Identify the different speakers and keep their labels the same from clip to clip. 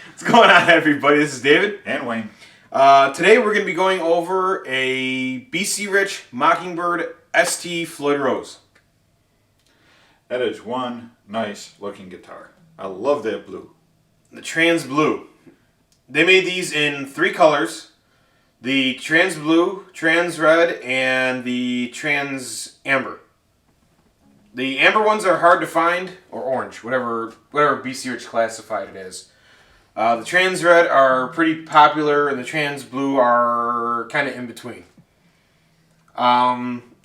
Speaker 1: What's going on, everybody? This is David.
Speaker 2: And Wayne.
Speaker 1: Today we're going to be going over a BC Rich Mockingbird ST Floyd Rose.
Speaker 2: That is one nice looking guitar. I love that blue.
Speaker 1: The Trans Blue. They made these in 3 colors. The Trans Blue, Trans Red, and the Trans Amber. The amber ones are hard to find, or orange, whatever BC Rich classified it as. The Trans Red are pretty popular, and the Trans Blue are kind of in between.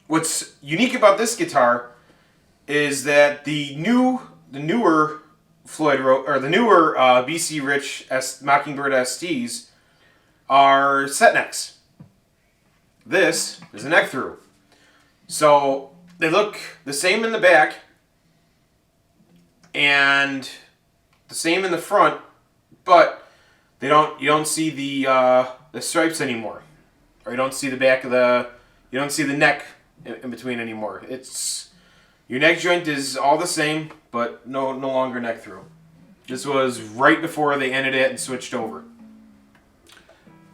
Speaker 1: What's unique about this guitar is that the newer Floyd Rose, or the newer BC Rich Mockingbird STs are set necks. This is a neck through, so they look the same in the back and the same in the front. But you don't see the stripes anymore, or you don't see the neck in between anymore. It's your neck joint is all the same, but no longer neck through. This was right before they ended it and switched over.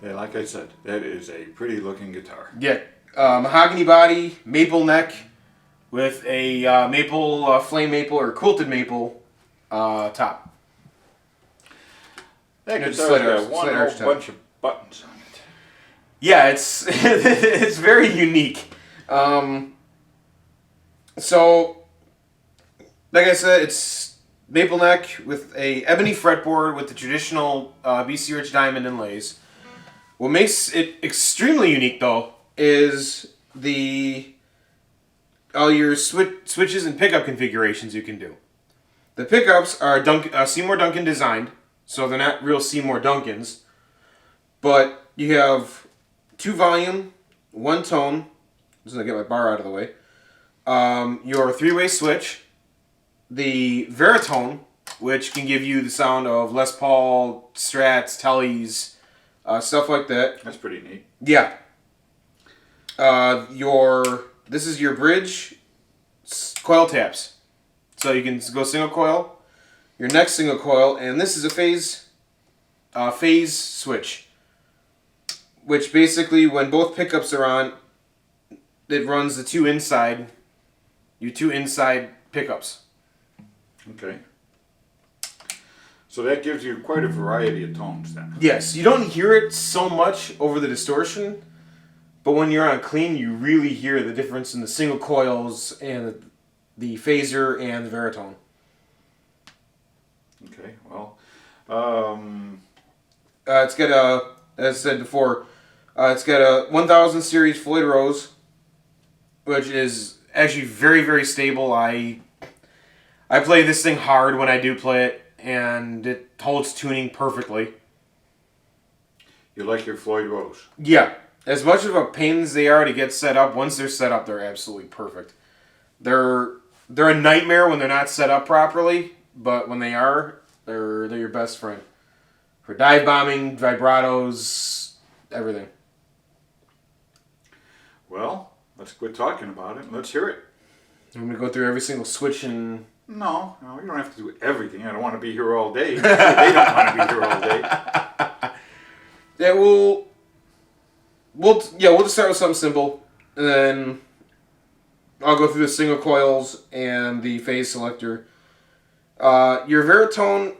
Speaker 2: Yeah, like I said, that is a pretty looking guitar.
Speaker 1: Yeah, mahogany body, maple neck, with a flame maple or quilted maple top.
Speaker 2: That guitar's got one whole bunch of buttons on it.
Speaker 1: Yeah, it's it's very unique. So, like I said, it's maple neck with a ebony fretboard with the traditional BC Rich diamond inlays. What makes it extremely unique, though, is all your switches and pickup configurations you can do. The pickups are Seymour Duncan designed. So they're not real Seymour Duncans, but you have 2 volume, 1 tone. Just gonna get my bar out of the way. Your 3-way switch, the Veritone, which can give you the sound of Les Paul, Strats, Tellys, stuff like that.
Speaker 2: That's pretty neat.
Speaker 1: Yeah. This is your bridge coil taps, so you can go single coil. Your next single coil, and this is a phase switch, which basically, when both pickups are on, it runs your 2 inside pickups.
Speaker 2: Okay. So that gives you quite a variety of tones then.
Speaker 1: Yes, you don't hear it so much over the distortion, but when you're on clean, you really hear the difference in the single coils and the phaser and the Veritone.
Speaker 2: Okay, well,
Speaker 1: it's got as I said before, it's got a 1000 series Floyd Rose, which is actually very, very stable. I play this thing hard when I do play it, and it holds tuning perfectly.
Speaker 2: You like your Floyd Rose?
Speaker 1: Yeah, as much of a pain as they are to get set up, once they're set up, they're absolutely perfect. They're a nightmare when they're not set up properly. But when they are, they're your best friend. For dive bombing, vibratos, everything.
Speaker 2: Well, let's quit talking about it and let's hear it.
Speaker 1: I'm going to go through every single switch and...
Speaker 2: No, you don't have to do everything. I don't want to be here all day. They don't want to be here all day.
Speaker 1: Yeah, we'll just start with something simple. And then I'll go through the single coils and the phase selector. Your Veritone,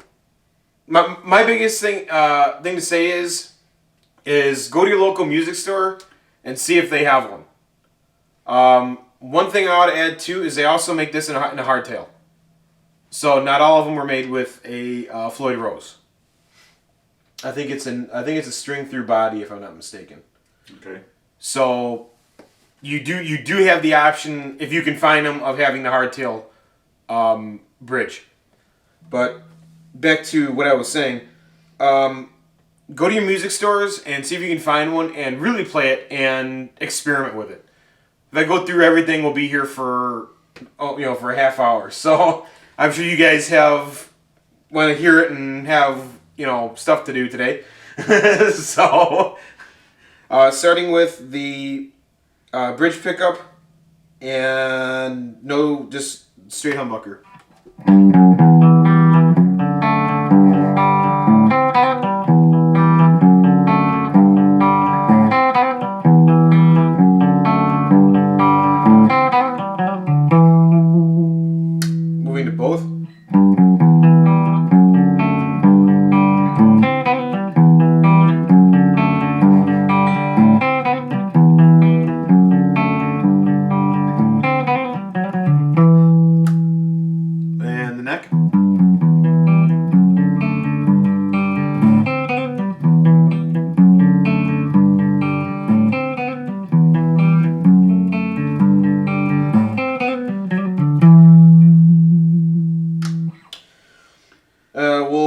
Speaker 1: my biggest thing to say is go to your local music store and see if they have one. One thing I ought to add too is they also make this in a hardtail. So not all of them were made with a Floyd Rose. I think it's a string through body, if I'm not mistaken.
Speaker 2: Okay.
Speaker 1: So you do have the option, if you can find them, of having the hardtail bridge. But back to what I was saying, go to your music stores and see if you can find one and really play it and experiment with it. If I go through everything, we'll be here for a half hour. So I'm sure you guys want to hear it and have stuff to do today. So starting with the bridge pickup and just straight humbucker.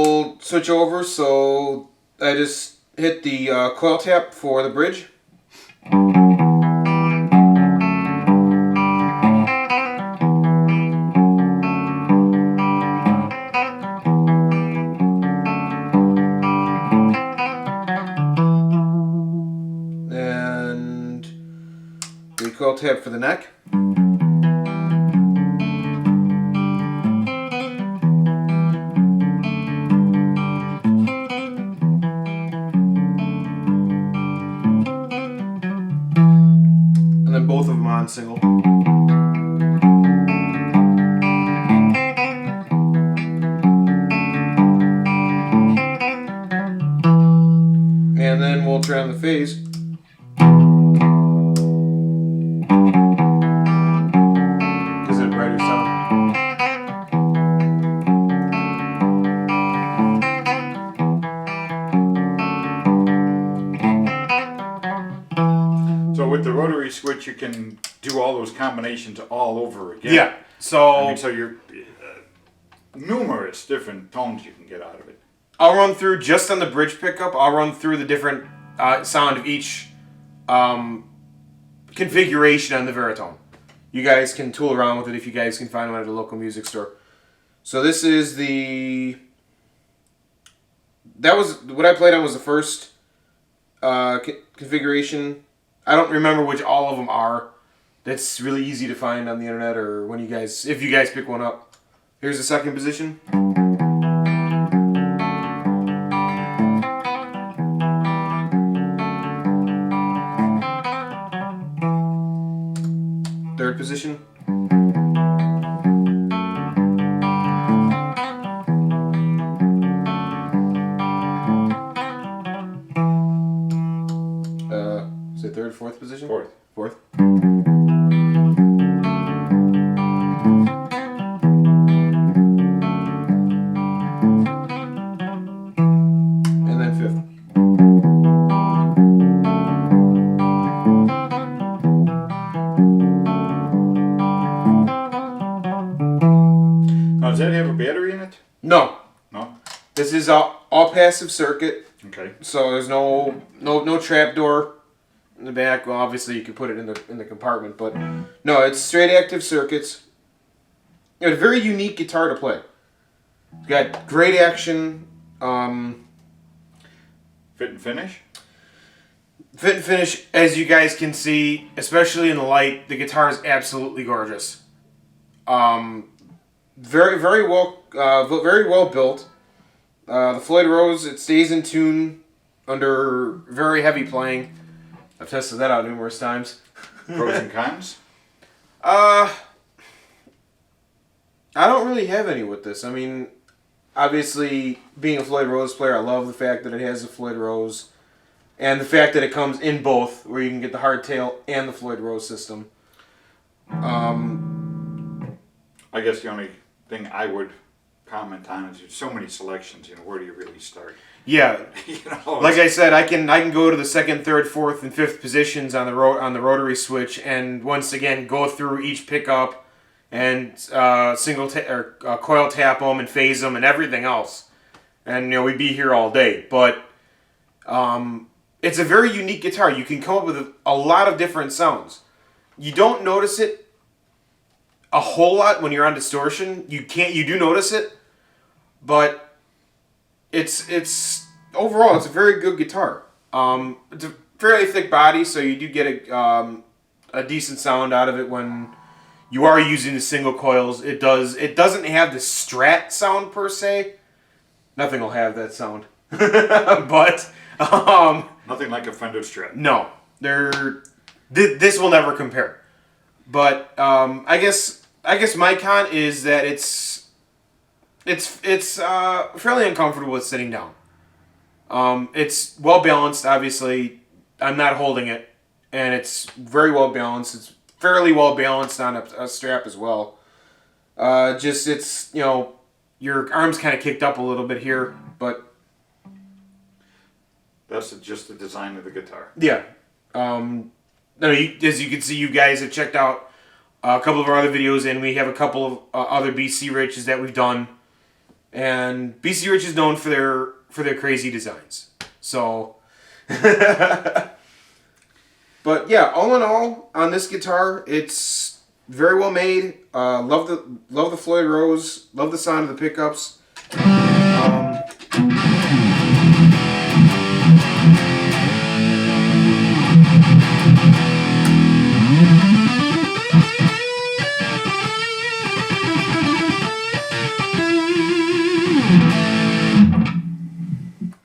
Speaker 1: we'll switch over. So I just hit the coil tap for the bridge. And the coil tap for the neck. And then both of them on single. And then we'll turn on the phase. Gives it a brighter sound.
Speaker 2: So with the rotary switch, you can do all those combinations all over again.
Speaker 1: Yeah. So
Speaker 2: I mean, so you're numerous different tones you can get out of it.
Speaker 1: I'll run through just on the bridge pickup. I'll run through the different sound of each configuration on the Veritone. You guys can tool around with it if you guys can find one at a local music store. So this is the. That was what I played on was the first configuration. I don't remember which all of them are. That's really easy to find on the internet or when you guys, if you guys pick one up. Here's the second position. Third position. Is it third, fourth position?
Speaker 2: Fourth.
Speaker 1: Fourth. And then fifth.
Speaker 2: Now, does that have a battery in it?
Speaker 1: No.
Speaker 2: No?
Speaker 1: This is all passive circuit,
Speaker 2: Okay.
Speaker 1: so there's no trap door in the back. Well, obviously you could put it in the compartment, but no, it's straight active circuits. It's a very unique guitar to play. It's got great action.
Speaker 2: Fit and finish?
Speaker 1: Fit and finish, as you guys can see, especially in the light, the guitar is absolutely gorgeous. Very well built. The Floyd Rose, it stays in tune under very heavy playing. I've tested that out numerous times.
Speaker 2: Pros and cons?
Speaker 1: I don't really have any with this. I mean, obviously, being a Floyd Rose player, I love the fact that it has the Floyd Rose. And the fact that it comes in both, where you can get the hardtail and the Floyd Rose system.
Speaker 2: I guess the only thing I would comment on is there's so many selections, where do you really start?
Speaker 1: Yeah, like
Speaker 2: It's-
Speaker 1: I said, I can go to the second, third, fourth, and fifth positions on the rotary switch, and once again go through each pickup and coil tap them and phase them and everything else, and we'd be here all day. But it's a very unique guitar. You can come up with a lot of different sounds. You don't notice it a whole lot when you're on Distortion. You do notice it, but it's overall it's a very good guitar. It's a fairly thick body, so you do get a decent sound out of it when you are using the single coils. It doesn't have the Strat sound per se. Nothing will have that sound, but
Speaker 2: nothing like a Fender Strat.
Speaker 1: no, this will never compare. But I guess my con is that it's fairly uncomfortable with sitting down. It's well balanced. Obviously, I'm not holding it, and it's very well balanced. It's fairly well balanced on a strap as well. It's your arms kind of kicked up a little bit here, but
Speaker 2: That's just the design of the guitar.
Speaker 1: yeah. As you can see, you guys have checked out a couple of our other videos, and we have a couple of other BC Riches that we've done. And BC Rich is known for their crazy designs. So, but yeah, all in all, on this guitar, it's very well made. Love the Floyd Rose. Love the sound of the pickups.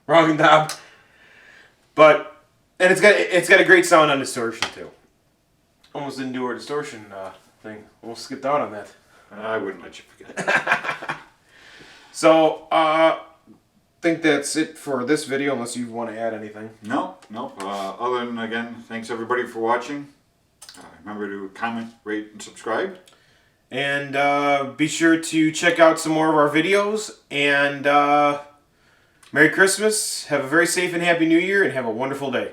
Speaker 1: Wrong knob. And it's got a great sound on Distortion too. Almost didn't do our Distortion thing. Almost skipped out on that.
Speaker 2: I wouldn't let you forget.
Speaker 1: So, think that's it for this video, unless you want to add anything.
Speaker 2: Nope. Other than, again, thanks everybody for watching. Remember to comment, rate, and subscribe.
Speaker 1: And be sure to check out some more of our videos. And Merry Christmas, have a very safe and happy New Year, and have a wonderful day.